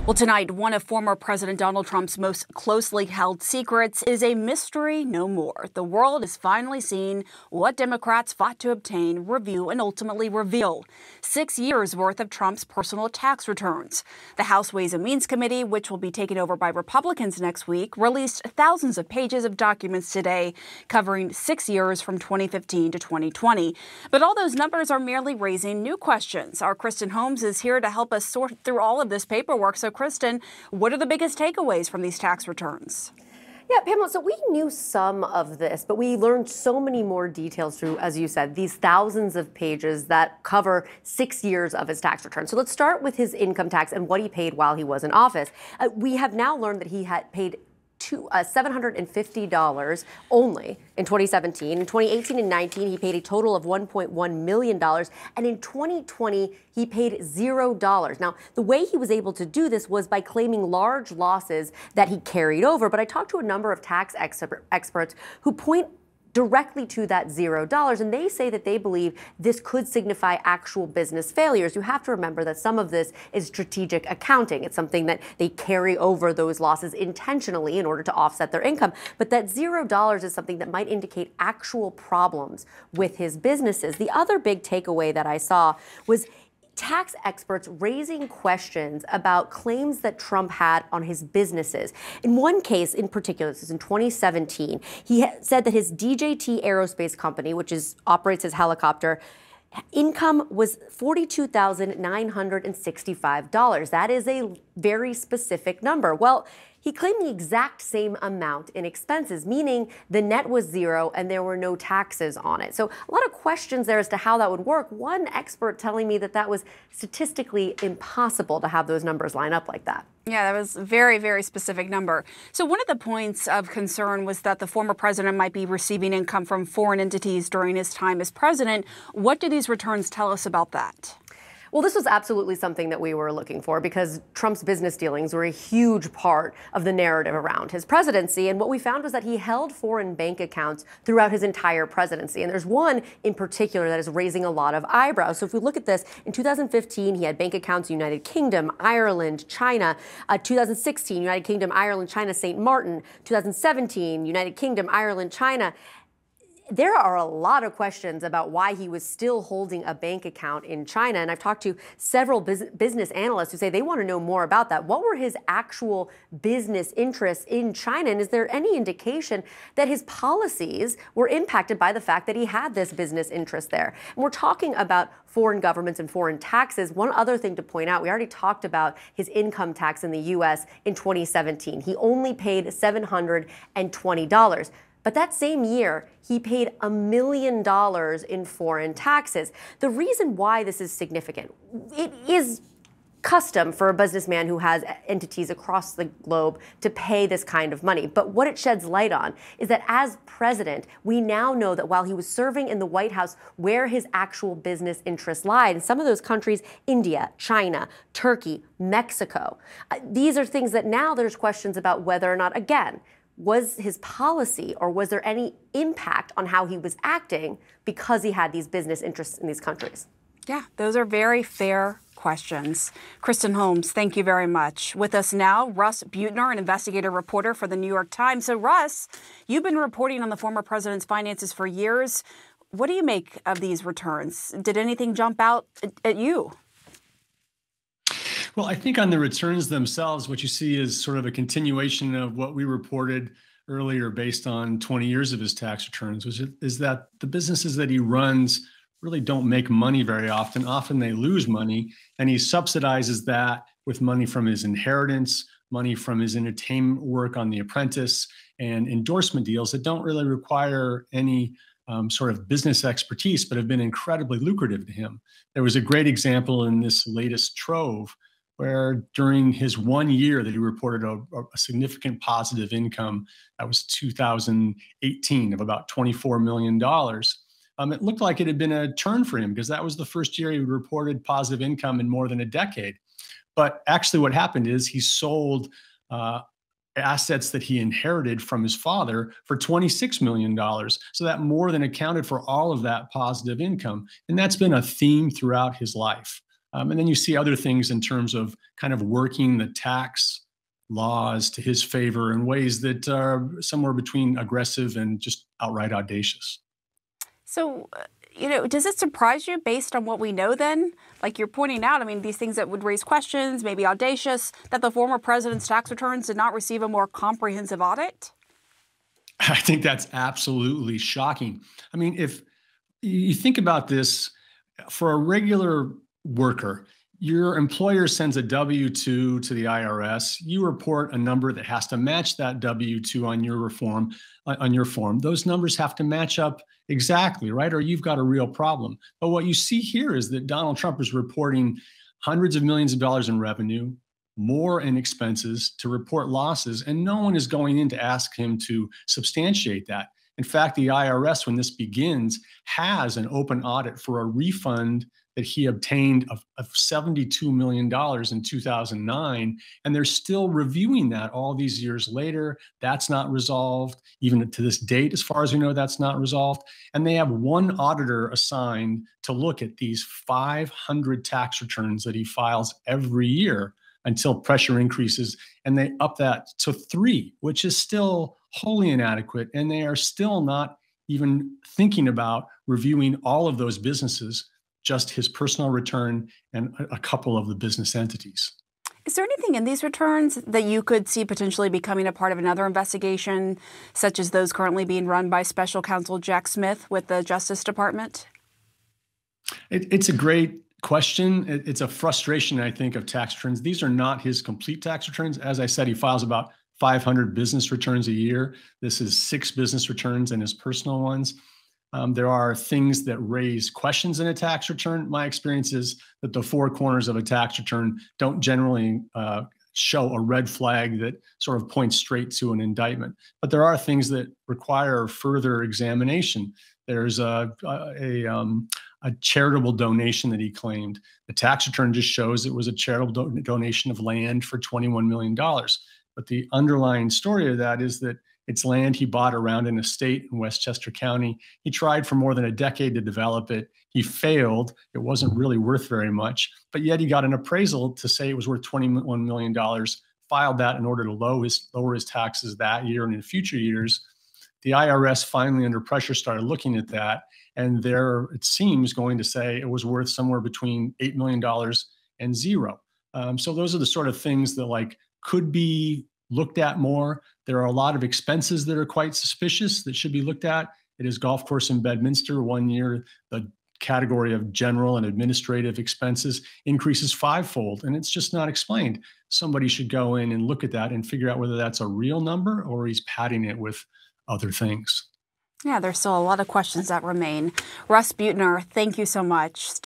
Well, tonight, one of former President Donald Trump's most closely held secrets is a mystery no more. The world is finally seeing what Democrats fought to obtain, review, and ultimately reveal. 6 years worth of Trump's personal tax returns. The House Ways and Means Committee, which will be taken over by Republicans next week, released thousands of pages of documents today covering 6 years from 2015 to 2020. But all those numbers are merely raising new questions. Our Kristen Holmes is here to help us sort through all of this paperwork. So, Kristen, what are the biggest takeaways from these tax returns? Yeah, Pamela, so we knew some of this, but we learned so many more details through, as you said, these thousands of pages that cover 6 years of his tax return. So let's start with his income tax and what he paid while he was in office. We have now learned that he had paid $750 only in 2017. In 2018 and 19, he paid a total of $1.1 million. And in 2020, he paid $0. Now, the way he was able to do this was by claiming large losses that he carried over. But I talked to a number of tax experts who point directly to that $0. And they say that they believe this could signify actual business failures. You have to remember that some of this is strategic accounting. It's something that they carry over those losses intentionally in order to offset their income. But that $0 is something that might indicate actual problems with his businesses. The other big takeaway that I saw was tax experts raising questions about claims that Trump had on his businesses. In one case in particular, this is in 2017, he said that his DJT Aerospace Company, which operates his helicopter, income was $42,965. That is a very specific number. Well, he claimed the exact same amount in expenses, meaning the net was $0 and there were no taxes on it. So a lot of questions there as to how that would work. One expert telling me that that was statistically impossible to have those numbers line up like that. Yeah, that was a very, very specific number. So one of the points of concern was that the former president might be receiving income from foreign entities during his time as president. What do these returns tell us about that? Well, this was absolutely something that we were looking for because Trump's business dealings were a huge part of the narrative around his presidency. And what we found was that he held foreign bank accounts throughout his entire presidency. And there's one in particular that is raising a lot of eyebrows. So if we look at this, in 2015, he had bank accounts in United Kingdom, Ireland, China. 2016, United Kingdom, Ireland, China, St. Martin. 2017, United Kingdom, Ireland, China. There are a lot of questions about why he was still holding a bank account in China. And I've talked to several business analysts who say they want to know more about that. What were his actual business interests in China? And is there any indication that his policies were impacted by the fact that he had this business interest there? And we're talking about foreign governments and foreign taxes. One other thing to point out, we already talked about his income tax in the U.S. in 2017. He only paid $720. But that same year, he paid $1 million in foreign taxes. The reason why this is significant, it is custom for a businessman who has entities across the globe to pay this kind of money. But what it sheds light on is that as president, we now know that while he was serving in the White House, where his actual business interests lied. In some of those countries, India, China, Turkey, Mexico. These are things that now there's questions about whether or not, again, was his policy or was there any impact on how he was acting because he had these business interests in these countries? Yeah, those are very fair questions. Kristen Holmes, thank you very much. With us now, Russ Buettner, an investigative reporter for the New York Times. So, Russ, you've been reporting on the former president's finances for years. What do you make of these returns? Did anything jump out at you? Well, I think on the returns themselves, what you see is sort of a continuation of what we reported earlier based on 20 years of his tax returns, which is that the businesses that he runs really don't make money very often. Often they lose money, and he subsidizes that with money from his inheritance, money from his entertainment work on The Apprentice, and endorsement deals that don't really require any sort of business expertise, but have been incredibly lucrative to him. There was a great example in this latest trove where during his 1 year that he reported a significant positive income, that was 2018, of about $24 million. It looked like it had been a turn for him because that was the first year he reported positive income in more than a decade. But actually what happened is he sold assets that he inherited from his father for $26 million. So that more than accounted for all of that positive income. And that's been a theme throughout his life. And then you see other things in terms of kind of working the tax laws to his favor in ways that are somewhere between aggressive and just outright audacious. So, does it surprise you based on what we know then? Like you're pointing out, I mean, these things that would raise questions, maybe audacious, that the former president's tax returns did not receive a more comprehensive audit? I think that's absolutely shocking. I mean, if you think about this, for a regular worker, your employer sends a W-2 to the IRS. You report a number that has to match that W-2 on your form. Those numbers have to match up exactly, right? Or you've got a real problem. But what you see here is that Donald Trump is reporting hundreds of millions of dollars in revenue, more in expenses, to report losses, and no one is going in to ask him to substantiate that. In fact, the IRS, when this begins, has an open audit for a refund that he obtained of $72 million in 2009, and they're still reviewing that all these years later. That's not resolved. Even to this date, as far as we know, that's not resolved. And they have one auditor assigned to look at these 500 tax returns that he files every year until pressure increases, and they up that to 3, which is still wholly inadequate. And they are still not even thinking about reviewing all of those businesses, just his personal return and a couple of the business entities. Is there anything in these returns that you could see potentially becoming a part of another investigation, such as those currently being run by Special Counsel Jack Smith with the Justice Department? It's a great question. It's a frustration, I think, of tax returns. These are not his complete tax returns. As I said, he files about 500 business returns a year. This is 6 business returns and his personal ones. There are things that raise questions in a tax return. My experience is that the 4 corners of a tax return don't generally show a red flag that sort of points straight to an indictment. But there are things that require further examination. There's a charitable donation that he claimed. The tax return just shows it was a charitable donation of land for $21 million. But the underlying story of that is that it's land he bought around an estate in Westchester County. He tried for more than a decade to develop it. He failed. It wasn't really worth very much, but yet he got an appraisal to say it was worth $21 million, filed that in order to lower his taxes that year and in future years. The IRS finally, under pressure, started looking at that, and it seems, going to say it was worth somewhere between $8 million and 0. So those are the sort of things that could be looked at more. There are a lot of expenses that are quite suspicious that should be looked at. At his golf course in Bedminster, one year, the category of general and administrative expenses increases 5-fold, and it's just not explained. Somebody should go in and look at that and figure out whether that's a real number or he's padding it with other things. Yeah, there's still a lot of questions that remain. Russ Buettner, thank you so much.